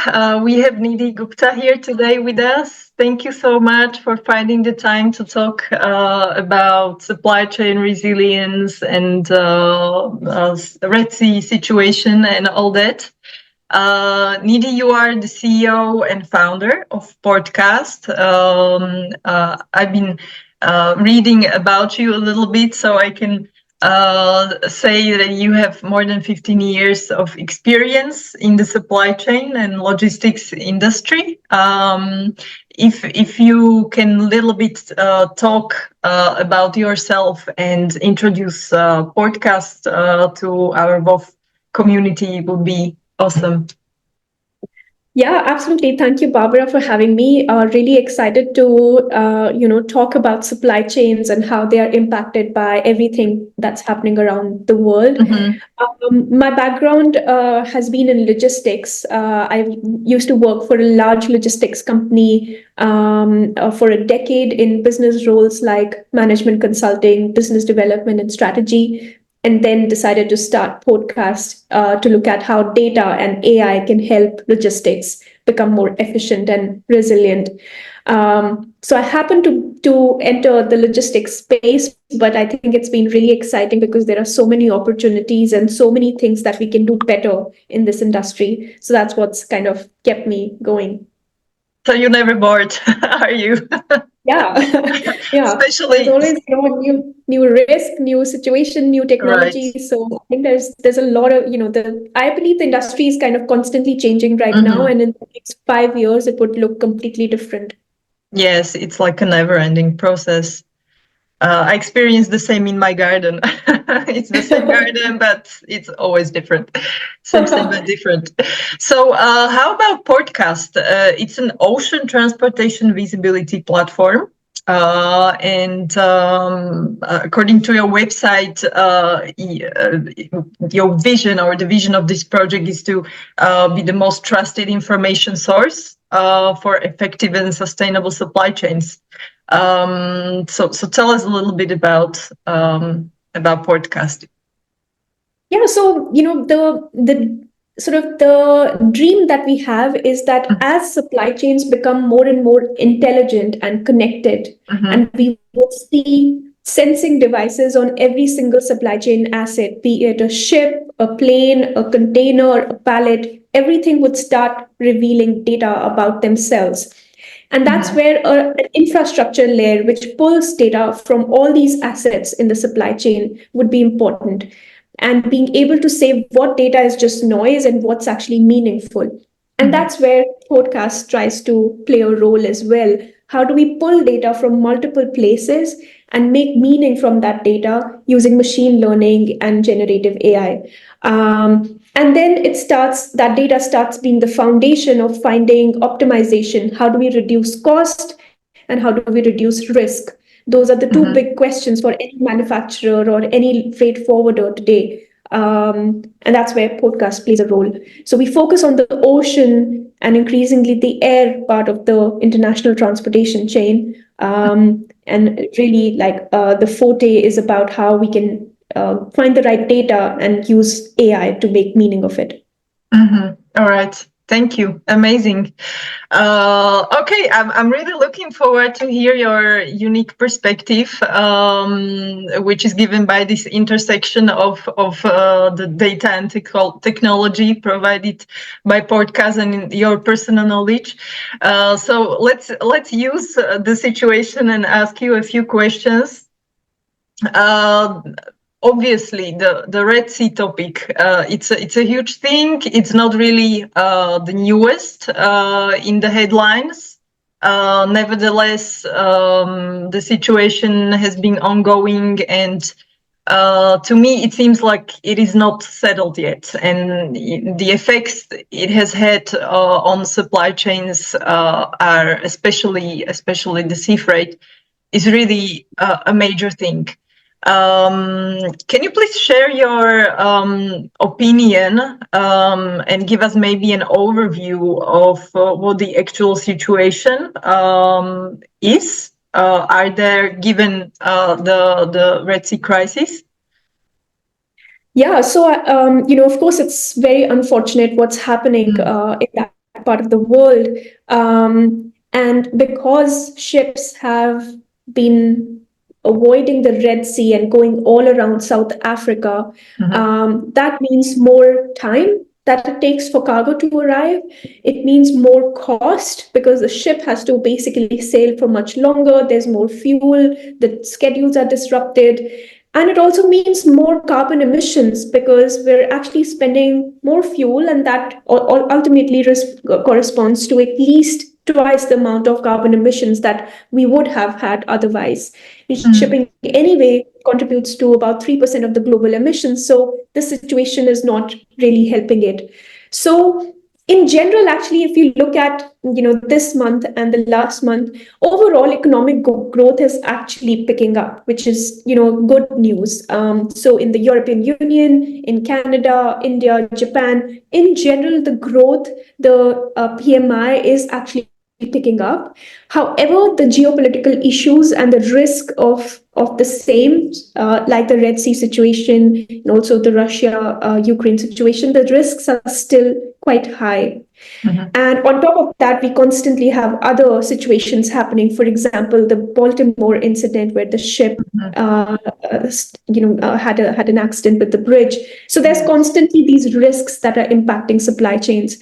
We have Nidhi Gupta here today with us. Thank you so much for finding the time to talk about supply chain resilience and Red Sea situation and all that. Nidhi, you are the CEO and founder of Podcast. I've been reading about you a little bit, so I can say that you have more than 15 years of experience in the supply chain and logistics industry. If you can little bit talk about yourself and introduce podcast to our both community, would be awesome. Yeah, absolutely. Thank you, Barbara, for having me. Really excited to talk about supply chains and how they are impacted by everything that's happening around the world. Mm-hmm. My background has been in logistics. I used to work for a large logistics company for a decade in business roles like management consulting, business development, and strategy, and then decided to start podcast to look at how data and AI can help logistics become more efficient and resilient. So I happened to enter the logistics space, but I think it's been really exciting because there are so many opportunities and so many things that we can do better in this industry. So that's what's kind of kept me going. So you're never bored, are you? Yeah, yeah. There's Especially, always new risk, new situation, new right. technology. So I think there's a lot of the I believe the industry is kind of constantly changing right now, Mm-hmm. and in the next 5 years it would look completely different. Yes, it's like a never-ending process. I experience the same in my garden. It's the same garden, but it's always different. Same, but different. So, how about podcast? It's an ocean transportation visibility platform. And according to your website, your vision or the vision of this project is to be the most trusted information source for effective and sustainable supply chains. So tell us a little bit about podcast. Yeah, so the sort of the dream that we have is that as supply chains become more and more intelligent and connected, Mm-hmm. and we will see sensing devices on every single supply chain asset, be it a ship, a plane, a container, a pallet, everything would start revealing data about themselves. And that's Mm-hmm. where an infrastructure layer which pulls data from all these assets in the supply chain would be important. And being able to say what data is just noise and what's actually meaningful. And Mm-hmm. that's where podcast tries to play a role as well. How do we pull data from multiple places and make meaning from that data using machine learning and generative AI? And then that data starts being the foundation of finding optimization. How do we reduce cost and how do we reduce risk? Those are the two big Mm-hmm. questions for any manufacturer or any freight forwarder today. And that's where podcast plays a role. So we focus on the ocean and increasingly the air part of the international transportation chain. And really, like the forte is about how we can find the right data and use AI to make meaning of it. Mm-hmm. All right. Thank you. Amazing. Okay, I'm really looking forward to hear your unique perspective, which is given by this intersection of the data and technology provided by podcast and your personal knowledge. So let's use the situation and ask you a few questions. Uh, Obviously, the Red Sea topic, it's a huge thing. It's not really the newest in the headlines. Nevertheless, the situation has been ongoing, and to me, it seems like it is not settled yet. And the effects it has had on supply chains are especially the sea freight is really a major thing. Can you please share your opinion and give us maybe an overview of what the actual situation is? Are there, given the Red Sea crisis? Yeah, so of course, it's very unfortunate what's happening in that part of the world. And because ships have been avoiding the Red Sea and going all around South Africa, that means more time that it takes for cargo to arrive. It means more cost because the ship has to basically sail for much longer. There's more fuel, the schedules are disrupted. And it also means more carbon emissions because we're actually spending more fuel, and that ultimately corresponds to at least twice the amount of carbon emissions that we would have had otherwise. Shipping, anyway, contributes to about 3% of the global emissions. So this situation is not really helping it. So in general, actually, if you look at this month and the last month, overall economic growth is actually picking up, which is good news. So in the European Union, in Canada, India, Japan, in general, the growth, the PMI is actually picking up. However, the geopolitical issues and the risk of the same, like the Red Sea situation and also the Russia Ukraine situation, the risks are still quite high. And on top of that, we constantly have other situations happening. For example, the Baltimore incident where the ship, had an accident with the bridge. So there's constantly these risks that are impacting supply chains.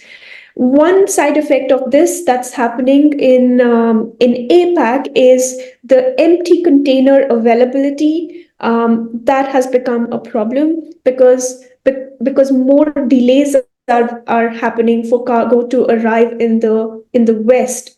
One side effect of this that's happening in APAC is the empty container availability. That has become a problem because more delays are happening for cargo to arrive in the West.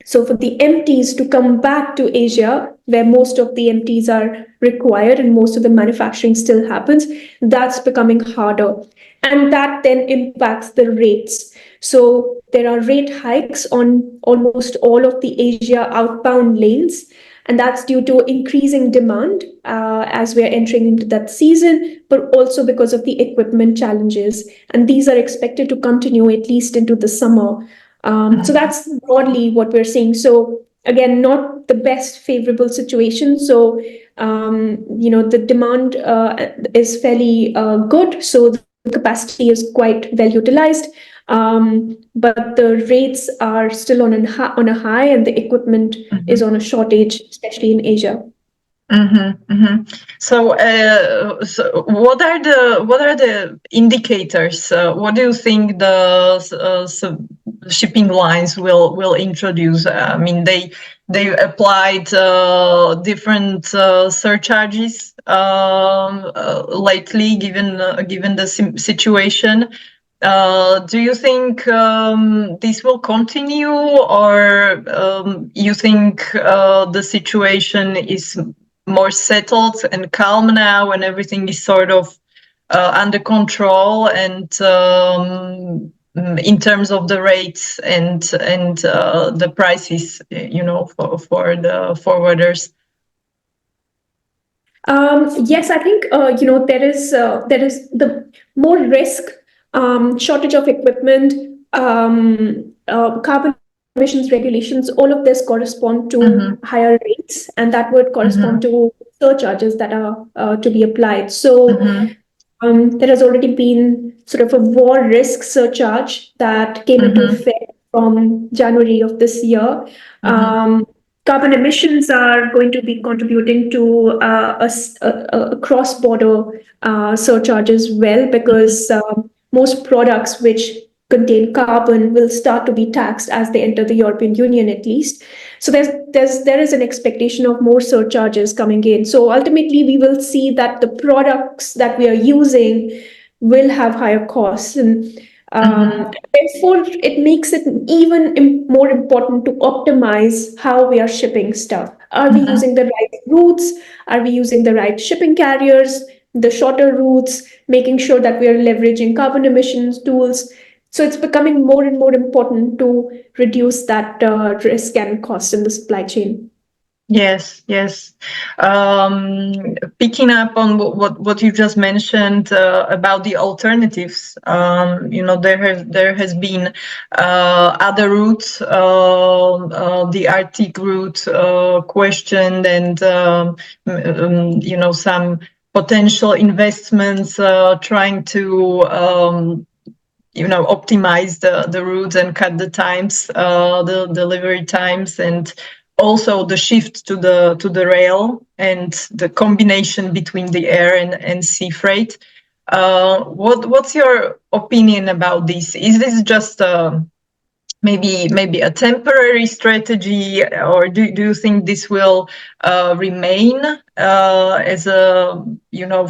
So for the empties to come back to Asia, where most of the empties are required and most of the manufacturing still happens, that's becoming harder. And that then impacts the rates. So there are rate hikes on almost all of the Asia outbound lanes. And that's due to increasing demand as we're entering into that season, but also because of the equipment challenges. And these are expected to continue at least into the summer. So that's broadly what we're seeing. So again, not the best favorable situation. So the demand is fairly good. So the capacity is quite well utilized. But the rates are still on a high, and the equipment is on a shortage, especially in Asia. So what are the indicators? What do you think the shipping lines will introduce? I mean, they applied different surcharges lately, given the situation. Do you think this will continue, or you think the situation is more settled and calm now, and everything is sort of under control, and in terms of the rates and the prices, for the forwarders? Yes, I think there is the more risk, shortage of equipment, carbon emissions regulations. All of this correspond to higher rates, and that would correspond to surcharges that are to be applied. So there has already been sort of a war risk surcharge that came into effect from January of this year. Carbon emissions are going to be contributing to a cross-border surcharge as well, because most products which contain carbon will start to be taxed as they enter the European Union, at least. So there is an expectation of more surcharges coming in. So ultimately, we will see that the products that we are using will have higher costs, and therefore it makes it even more important to optimize how we are shipping stuff. Are we using the right routes? Are we using the right shipping carriers? The shorter routes, making sure that we are leveraging carbon emissions tools. So it's becoming more and more important to reduce that risk and cost in the supply chain. Yes. Picking up on what you just mentioned about the alternatives, there has been other routes, the Arctic route questioned, and some potential investments trying to optimize the routes and cut the times, the delivery times, and also the shift to the rail and the combination between the air and sea freight. What's your opinion about this? Is this just maybe a temporary strategy, or do you think this will remain as a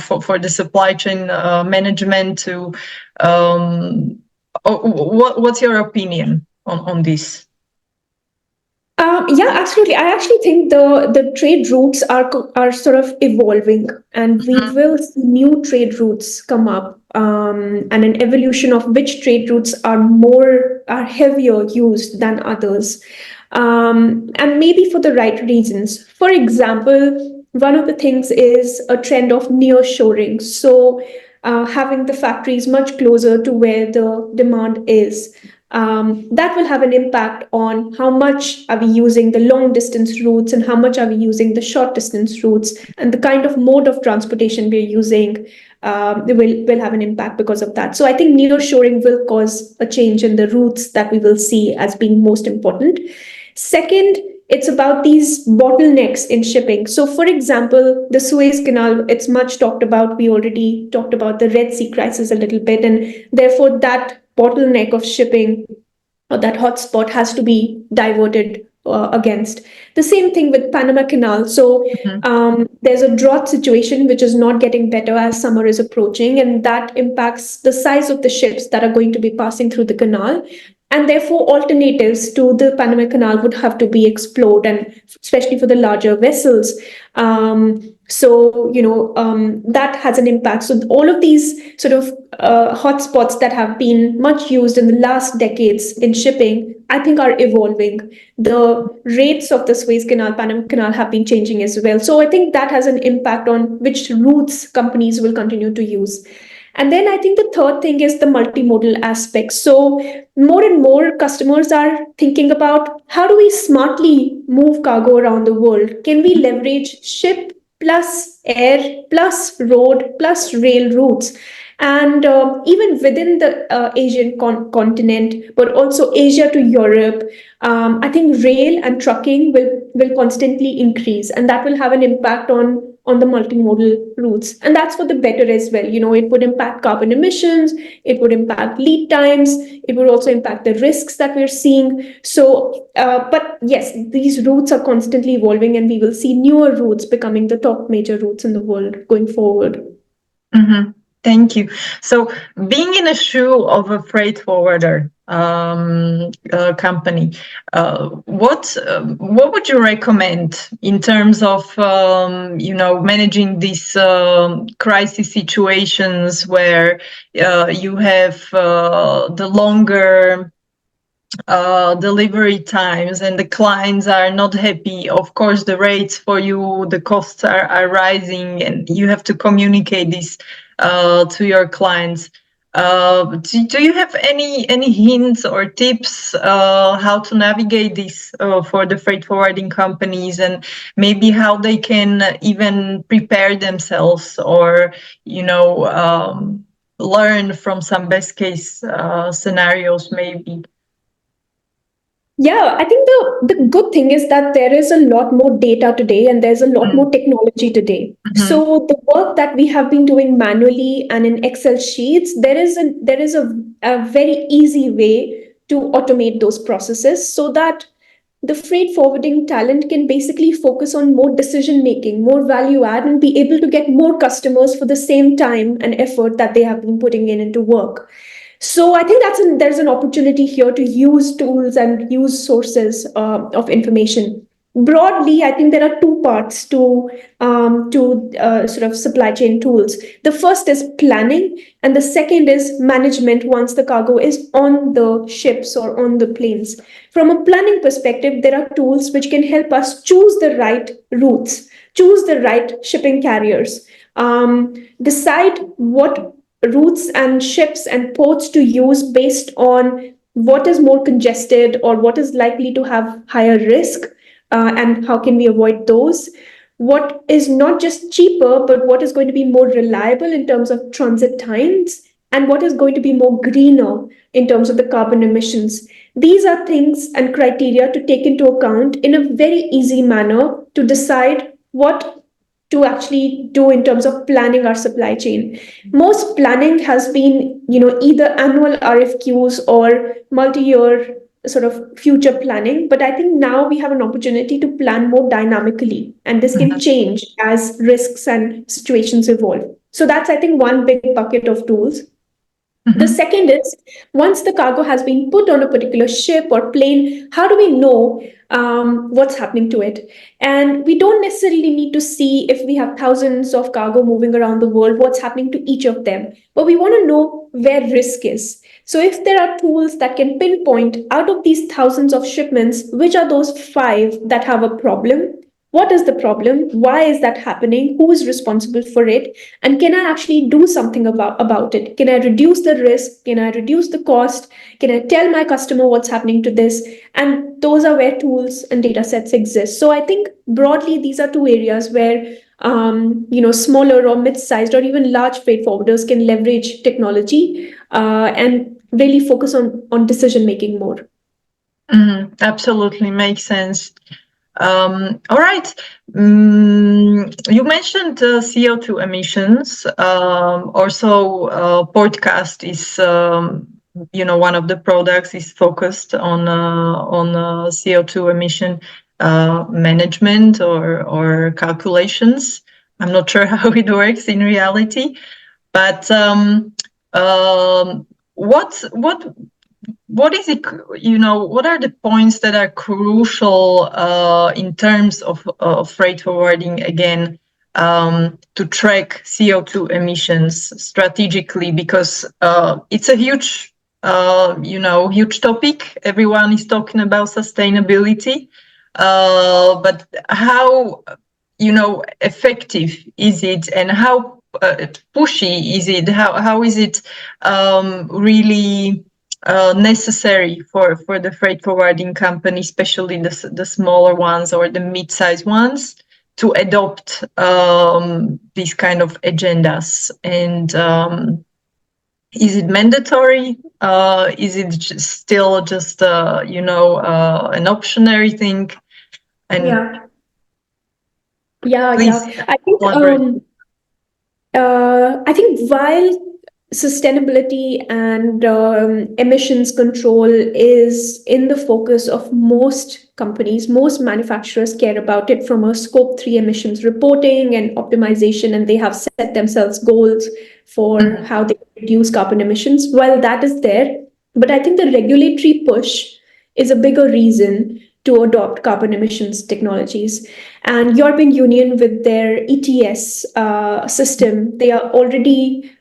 for the supply chain management to what's your opinion on this? Yeah, absolutely. I actually think the trade routes are sort of evolving, and we will see new trade routes come up, and an evolution of which trade routes are heavier used than others, and maybe for the right reasons. For example, one of the things is a trend of nearshoring. So, having the factories much closer to where the demand is, that will have an impact on how much are we using the long distance routes and how much are we using the short distance routes, and the kind of mode of transportation we're using will have an impact because of that. So I think nearshoring will cause a change in the routes that we will see as being most important. Second, it's about these bottlenecks in shipping. So, for example, the Suez Canal, it's much talked about. We already talked about the Red Sea crisis a little bit, and therefore that bottleneck of shipping, or that hotspot, has to be diverted against. The same thing with Panama Canal. So there's a drought situation which is not getting better as summer is approaching, and that impacts the size of the ships that are going to be passing through the canal. And therefore, alternatives to the Panama Canal would have to be explored, and especially for the larger vessels. That has an impact. So all of these sort of hotspots that have been much used in the last decades in shipping, I think, are evolving. The rates of the Suez Canal, Panama Canal have been changing as well. So I think that has an impact on which routes companies will continue to use. And then I think the third thing is the multimodal aspect. So more and more customers are thinking about, how do we smartly move cargo around the world? Can we leverage ship plus air plus road plus rail routes? And even within the Asian continent, but also Asia to Europe, I think rail and trucking will constantly increase, and that will have an impact on the multimodal routes. And that's for the better as well. It would impact carbon emissions, it would impact lead times, it would also impact the risks that we're seeing. So, but yes, these routes are constantly evolving, and we will see newer routes becoming the top major routes in the world going forward. Mm-hmm. Thank you. So, being in a shoe of a freight forwarder company, what would you recommend in terms of managing these crisis situations where you have the longer delivery times and the clients are not happy? Of course, the rates for you, the costs are rising, and you have to communicate this to your clients. Do you have any hints or tips how to navigate this for the freight forwarding companies, and maybe how they can even prepare themselves, or learn from some best case scenarios maybe? Yeah, I think the good thing is that there is a lot more data today, and there's a lot more technology today. Mm-hmm. So the work that we have been doing manually and in Excel sheets, there is a very easy way to automate those processes, so that the freight forwarding talent can basically focus on more decision making, more value add, and be able to get more customers for the same time and effort that they have been putting in into work. So I think there's an opportunity here to use tools and use sources of information. Broadly, I think there are two parts to sort of supply chain tools. The first is planning, and the second is management once the cargo is on the ships or on the planes. From a planning perspective, there are tools which can help us choose the right routes, choose the right shipping carriers, decide what routes and ships and ports to use based on what is more congested or what is likely to have higher risk, and how can we avoid those. What is not just cheaper, but what is going to be more reliable in terms of transit times and what is going to be more greener in terms of the carbon emissions. These are things and criteria to take into account in a very easy manner to decide what to actually do in terms of planning our supply chain. Most planning has been, either annual RFQs or multi-year sort of future planning. But I think now we have an opportunity to plan more dynamically, and this can change as risks and situations evolve. So that's, I think, one big bucket of tools. The Mm-hmm. second is, once the cargo has been put on a particular ship or plane, how do we know what's happening to it? And we don't necessarily need to see, if we have thousands of cargo moving around the world, what's happening to each of them. But we want to know where risk is. So if there are tools that can pinpoint out of these thousands of shipments, which are those five that have a problem, what is the problem, why is that happening, who is responsible for it, and can I actually do something about it? Can I reduce the risk, can I reduce the cost, can I tell my customer what's happening to this? And those are where tools and data sets exist. So I think broadly these are two areas where smaller or mid-sized or even large freight forwarders can leverage technology and really focus on decision making more. Absolutely makes sense. All right. You mentioned CO2 emissions. Also, podcast is, one of the products is focused on CO2 emission management or calculations. I'm not sure how it works in reality, but what is it, what are the points that are crucial in terms of freight forwarding, again, to track CO2 emissions strategically? Because it's a huge huge topic. Everyone is talking about sustainability, but how effective is it, and how pushy is it? How is it really necessary for the freight forwarding company, especially the smaller ones or the mid-sized ones, to adopt these kind of agendas? And is it mandatory? Is it still just an optionary thing? And Yeah, yeah. please I think elaborate. I think while sustainability and emissions control is in the focus of most companies, most manufacturers care about it from a scope 3 emissions reporting and optimization, and they have set themselves goals for Mhm. how they reduce carbon emissions. While that is there, but I think the regulatory push is a bigger reason to adopt carbon emissions technologies. And European Union, with their ETS system, they are already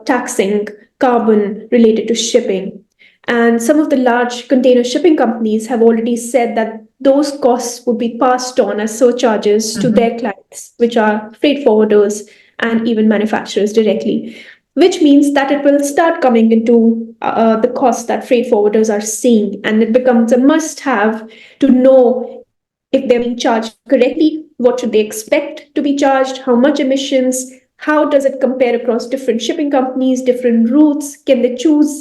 taxing carbon related to shipping. And some of the large container shipping companies have already said that those costs would be passed on as surcharges to Mhm. their clients, which are freight forwarders and even manufacturers directly, which means that it will start coming into the costs that freight forwarders are seeing. And it becomes a must have to know if they're being charged correctly, what should they expect to be charged, how much emissions, how does it compare across different shipping companies, different routes, can they choose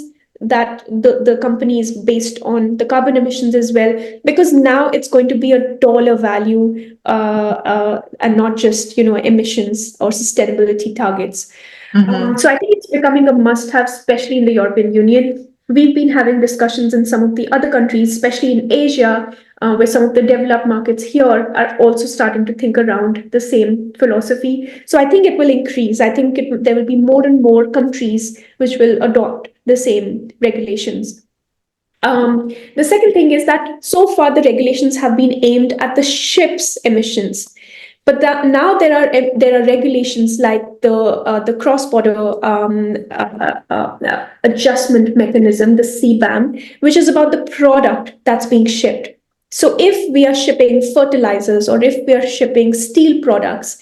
that the companies based on the carbon emissions as well, because now it's going to be a dollar value and not just emissions or sustainability targets. Mhm. So I think it's becoming a must-have, especially in the European Union. We've been having discussions in some of the other countries, especially in Asia, where some of the developed markets here are also starting to think around the same philosophy. So I think it will increase. I think there will be more and more countries which will adopt the same regulations. The second thing is that so far the regulations have been aimed at the ship's emissions, but now there are regulations like the cross-border adjustment mechanism, the CBAM, which is about the product that's being shipped. So if we are shipping fertilizers or if we are shipping steel products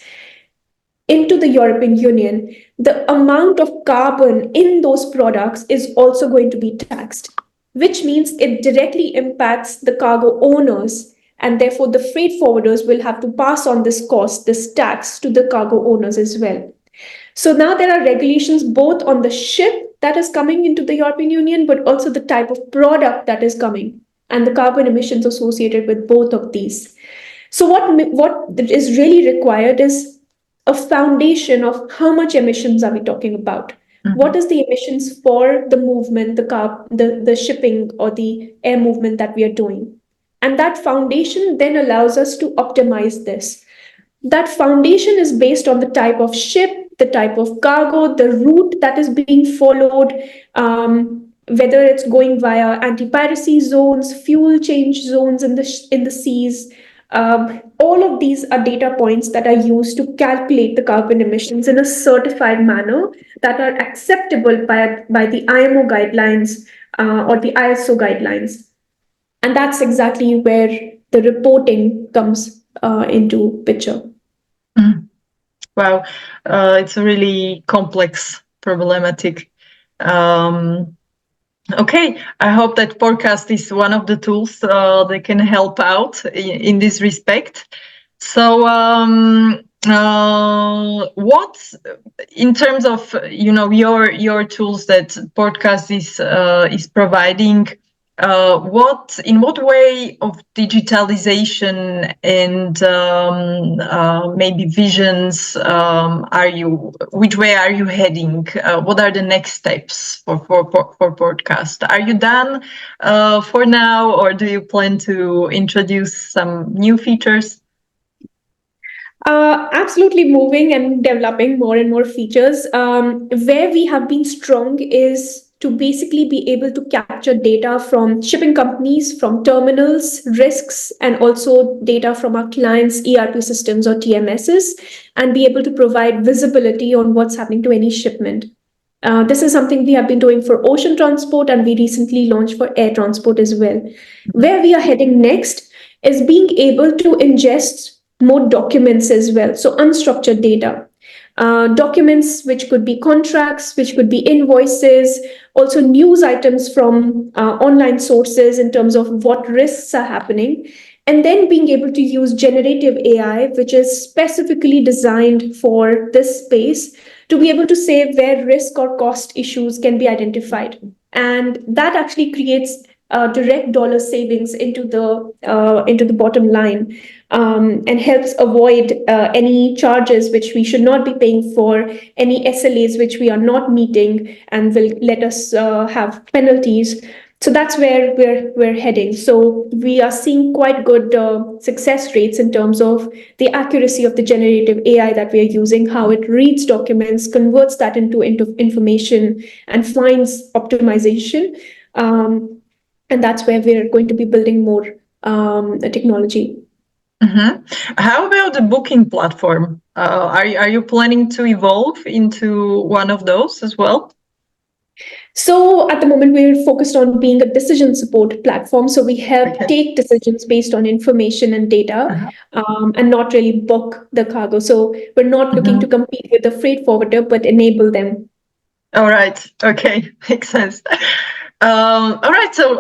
into the European Union, the amount of carbon in those products is also going to be taxed, which means it directly impacts the cargo owners. And therefore, the freight forwarders will have to pass on this cost, this tax, to the cargo owners as well. So now there are regulations both on the ship that is coming into the European Union, but also the type of product that is coming and the carbon emissions associated with both of these. So what is really required is a foundation of how much emissions are we talking about? What is the emissions for the movement, the shipping or the air movement that we are doing? And that foundation then allows us to optimize this. That foundation is based on the type of ship, the type of cargo, the route that is being followed, whether it's going via anti-piracy zones, fuel change zones in the seas. All of these are data points that are used to calculate the carbon emissions in a certified manner that are acceptable by the IMO guidelines or the ISO guidelines. And that's exactly where the reporting comes into picture. Wow, it's a really complex problematic. Okay, I hope that podcast is one of the tools that can help out in this respect. So, what in terms of your tools that podcast is providing? What way of digitalization and maybe visions which way are you heading? What are the next steps for podcast? Are you done for now, or do you plan to introduce some new features? Absolutely moving and developing more and more features. Where we have been strong is to basically be able to capture data from shipping companies, from terminals, risks, and also data from our clients' ERP systems or TMSs, and be able to provide visibility on what's happening to any shipment. This is something we have been doing for ocean transport, and we recently launched for air transport as well. Where we are heading next is being able to ingest more documents as well. So, unstructured data. Documents which could be contracts, which could be invoices, also news items from online sources in terms of what risks are happening, and then being able to use generative AI, which is specifically designed for this space, to be able to say where risk or cost issues can be identified. And that actually creates direct dollar savings into the bottom line, and helps avoid any charges which we should not be paying for, any SLAs which we are not meeting, and will let us have penalties. So that's where we're heading. So we are seeing quite good success rates in terms of the accuracy of the generative AI that we are using, how it reads documents, converts that into information, and finds optimization. And that's where we're going to be building more technology. How about the booking platform? Are you planning to evolve into one of those as well? So at the moment, we're focused on being a decision support platform. So we help take decisions based on information and data, and not really book the cargo. So we're not looking to compete with the freight forwarder, but enable them. All right. Okay. Makes sense. All right. So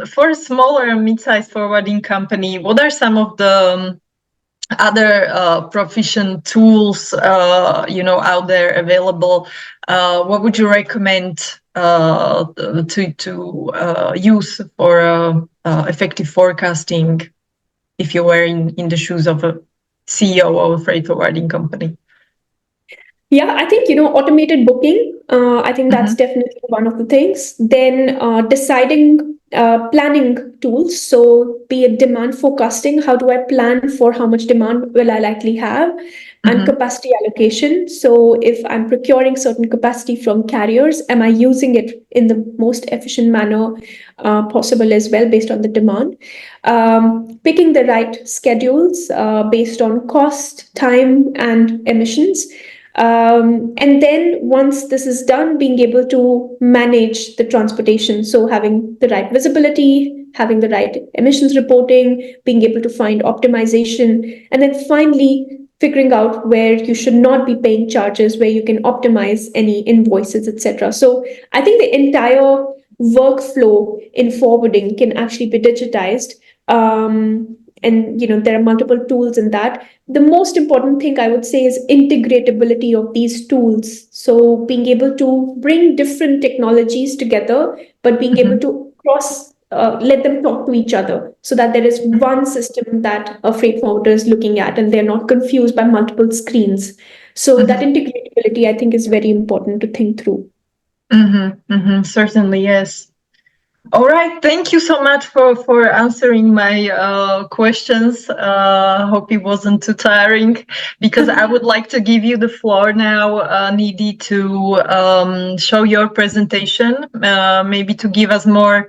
for a smaller and mid-sized forwarding company, what are some of the other proficient tools out there available? What would you recommend to use for effective forecasting if you were in the shoes of a CEO of a freight forwarding company? Yeah, I think, automated booking, I think that's definitely one of the things. Then deciding planning tools. So be it demand forecasting, how do I plan for how much demand will I likely have? And capacity allocation. So if I'm procuring certain capacity from carriers, am I using it in the most efficient manner possible as well based on the demand? Picking the right schedules based on cost, time, and emissions. And then once this is done, being able to manage the transportation. So having the right visibility, having the right emissions reporting, being able to find optimization, and then finally figuring out where you should not be paying charges, where you can optimize any invoices, etc. So I think the entire workflow in forwarding can actually be digitized. and there are multiple tools in that. The most important thing I would say is integratability of these tools. So being able to bring different technologies together, but being able Mhm. to let them talk to each other so that there is one system that a freight forwarder is looking at and they're not confused by multiple screens. So that Mhm. integratability, I think, is very important to think through. Mhm. Mhm. Certainly, yes. All right. Thank you so much for answering my questions. Hope it wasn't too tiring, because I would like to give you the floor now, Nidhi, to show your presentation, maybe to give us more,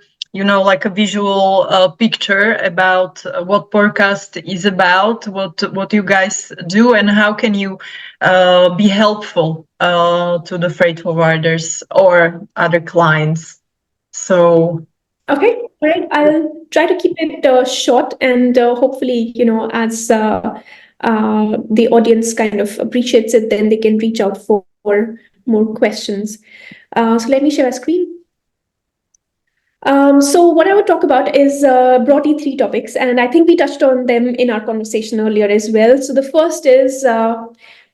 like a visual picture about what podcast is about, what you guys do, and how can you be helpful to the freight forwarders or other clients. So. Okay, all right. I'll try to keep it short, and hopefully, as the audience kind of appreciates it, then they can reach out for more questions. So let me share a screen. So what I would talk about is broadly three topics, and I think we touched on them in our conversation earlier as well. So the first is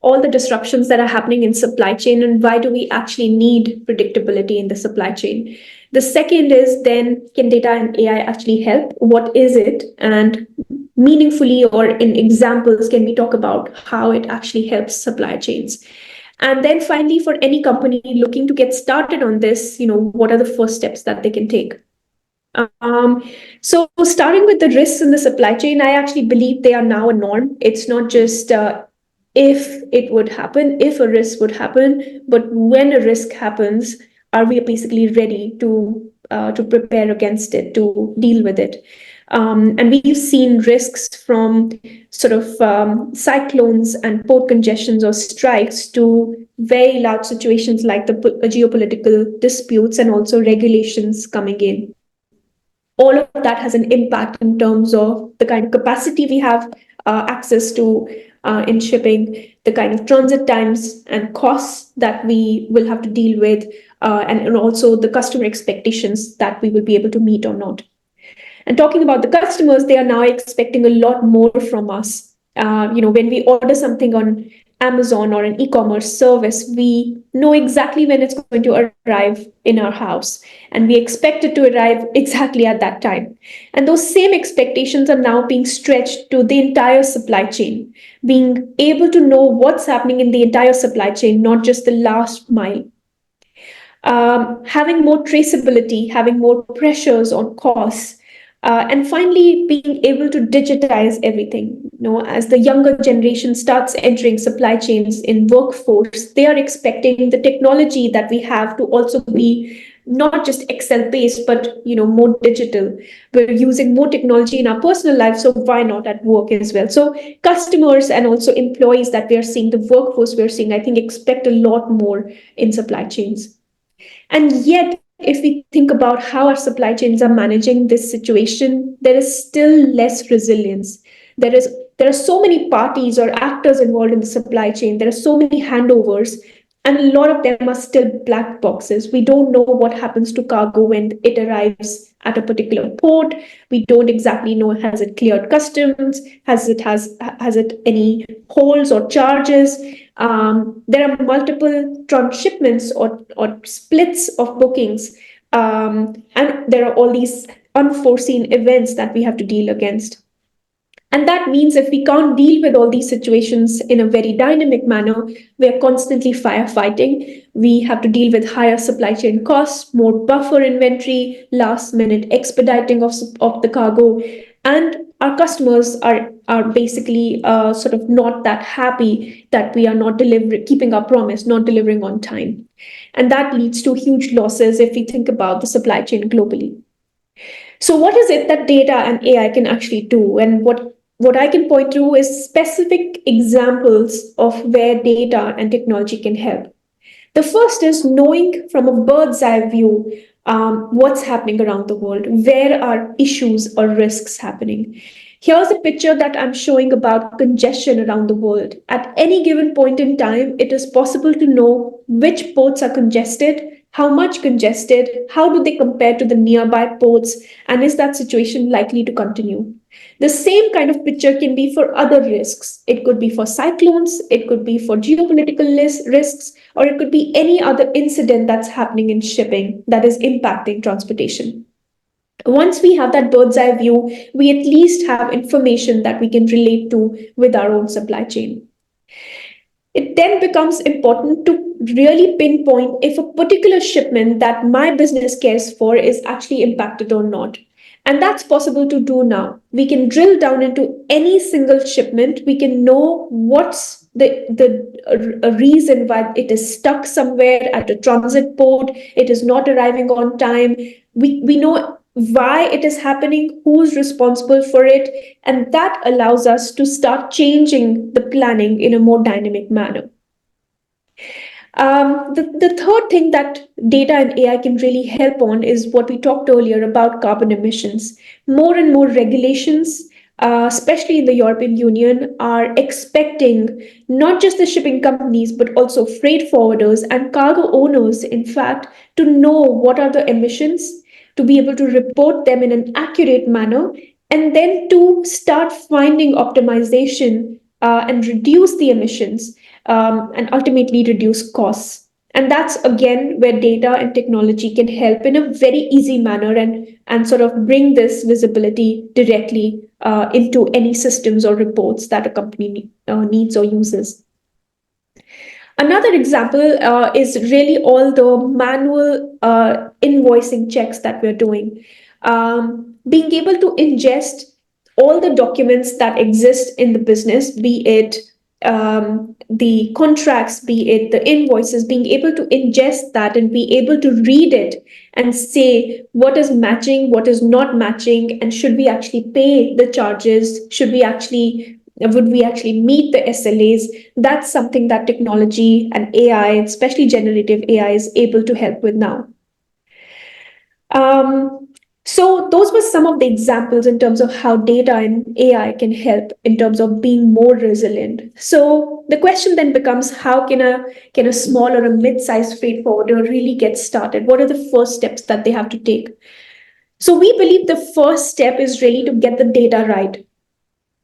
all the disruptions that are happening in supply chain, and why do we actually need predictability in the supply chain. The second is then, can data and AI actually help? What is it? And meaningfully or in examples, can we talk about how it actually helps supply chains? And then finally, for any company looking to get started on this, what are the first steps that they can take? Um, so starting with the risks in the supply chain, I actually believe they are now a norm. It's not just if it would happen, if a risk would happen, but when a risk happens, are we basically ready to prepare against it, to deal with it? And we've seen risks from sort of cyclones and port congestions or strikes to very large situations like the geopolitical disputes and also regulations coming in. All of that has an impact in terms of the kind of capacity we have access to in shipping, the kind of transit times and costs that we will have to deal with, and also the customer expectations that we will be able to meet or not. And talking about the customers, they are now expecting a lot more from us. When we order something on Amazon or an e-commerce service, we know exactly when it's going to arrive in our house, and we expect it to arrive exactly at that time. And those same expectations are now being stretched to the entire supply chain, being able to know what's happening in the entire supply chain, not just the last mile. Having more traceability, having more pressures on costs, and finally being able to digitize everything. As the younger generation starts entering supply chains in workforce, they are expecting the technology that we have to also be not just Excel based, but more digital. We're using more technology in our personal life, so why not at work as well? So customers and also employees that we are seeing, the workforce we're seeing, I think expect a lot more in supply chains. And yet, if we think about how our supply chains are managing this situation, there is still less resilience. There are so many parties or actors involved in the supply chain. There are so many handovers, and a lot of them are still black boxes. We don't know what happens to cargo when it arrives at a particular port. We don't exactly know, has it cleared customs? Has it any holes or charges? There are multiple transshipments or splits of bookings, and there are all these unforeseen events that we have to deal against. And that means if we can't deal with all these situations in a very dynamic manner, we are constantly firefighting. We have to deal with higher supply chain costs, more buffer inventory, last minute expediting of the cargo. And our customers are basically sort of not that happy that we are not delivering, keeping our promise, not delivering on time. And that leads to huge losses if we think about the supply chain globally. So, what is it that data and AI can actually do? And what I can point to is specific examples of where data and technology can help. The first is knowing from a bird's eye view what's happening around the world, where are issues or risks happening. Here's a picture that I'm showing about congestion around the world. At any given point in time, it is possible to know which ports are congested How much congested? How do they compare to the nearby ports? And is that situation likely to continue? The same kind of picture can be for other risks. It could be for cyclones, it could be for geopolitical risks, or it could be any other incident that's happening in shipping that is impacting transportation. Once we have that bird's eye view, we at least have information that we can relate to with our own supply chain. It then becomes important to really pinpoint if a particular shipment that my business cares for is actually impacted or not. And that's possible to do now. We can drill down into any single shipment. We can know what's the reason why it is stuck somewhere at a transit port, it is not arriving on time. We know why it is happening, who's responsible for it, and that allows us to start changing the planning in a more dynamic manner. The third thing that data and AI can really help on is what we talked earlier about carbon emissions. More and more regulations, especially in the European Union, are expecting not just the shipping companies, but also freight forwarders and cargo owners, in fact, to know what are the emissions, to be able to report them in an accurate manner, and then to start finding optimization and reduce the emissions and ultimately reduce costs. And that's again where data and technology can help in a very easy manner and sort of bring this visibility directly into any systems or reports that a company needs or uses. Another example is really all the manual invoicing checks that we're doing. Being able to ingest all the documents that exist in the business, be it the contracts, be it the invoices, being able to ingest that and be able to read it and say what is matching, what is not matching, and should we actually pay the charges? Would we actually meet the SLAs? That's something that technology and AI, especially generative AI, is able to help with now. So those were some of the examples in terms of how data and AI can help in terms of being more resilient. So the question then becomes, how can a small or a mid-sized freight forwarder really get started? What are the first steps that they have to take? So we believe the first step is really to get the data right.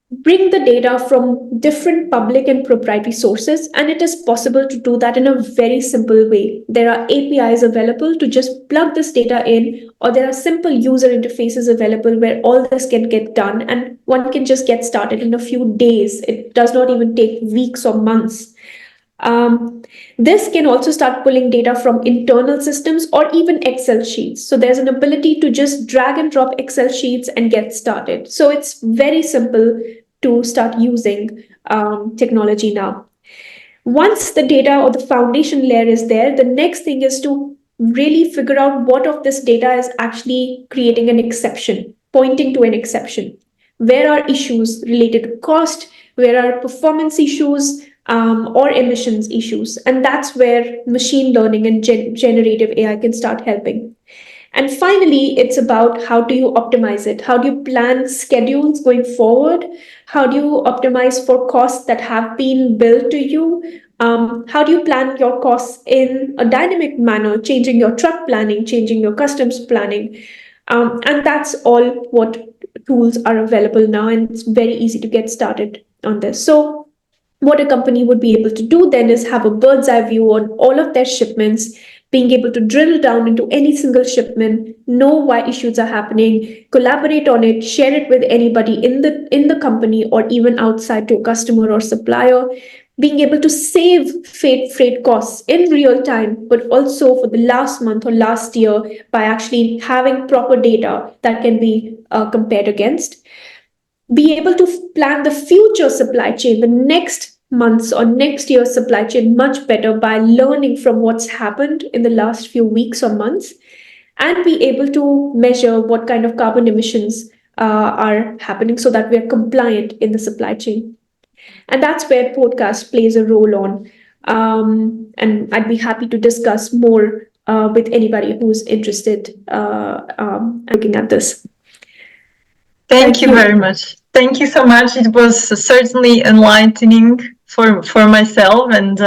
Bring the data from different public and proprietary sources, and it is possible to do that in a very simple way. There are APIs available to just plug this data in, or there are simple user interfaces available where all this can get done, and one can just get started in a few days. It does not even take weeks or months. This can also start pulling data from internal systems or even Excel sheets. So there's an ability to just drag and drop Excel sheets and get started. So it's very simple to start using technology now. Once the data or the foundation layer is there, the next thing is to really figure out what of this data is actually creating an exception, pointing to an exception. Where are issues related to cost? Where are performance issues or emissions issues? And that's where machine learning and generative AI can start helping. And finally, it's about how do you optimize it? How do you plan schedules going forward? How do you optimize for costs that have been billed to you? How do you plan your costs in a dynamic manner, changing your truck planning, changing your customs planning? And that's all what tools are available now, and it's very easy to get started on this. So what a company would be able to do then is have a bird's eye view on all of their shipments, being able to drill down into any single shipment, know why issues are happening, collaborate on it, share it with anybody in the company or even outside to a customer or supplier, being able to save freight costs in real time, but also for the last month or last year by actually having proper data that can be compared against, be able to plan the future supply chain, the next months or next year's supply chain much better by learning from what's happened in the last few weeks or months, and be able to measure what kind of carbon emissions are happening so that we are compliant in the supply chain. And that's where podcast plays a role on. And I'd be happy to discuss more with anybody who's interested looking at this. Thank you very much. Thank you so much. It was certainly enlightening. for myself and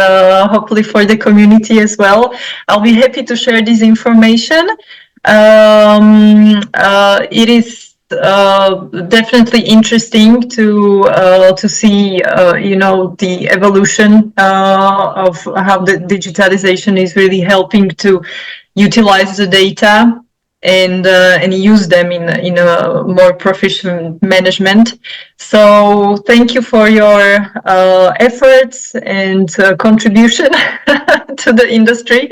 hopefully for the community as well. I'll be happy to share this information. It is definitely interesting to see the evolution of how the digitalization is really helping to utilize the data and use them in a more proficient management. So thank you for your efforts and contribution to the industry.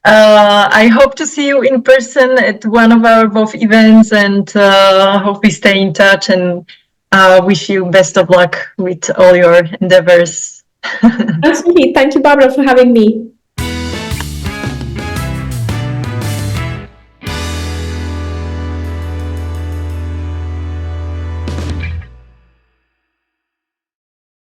I hope to see you in person at one of our BOF events, and hope we stay in touch, and wish you best of luck with all your endeavors. Absolutely. Thank you, Barbara, for having me.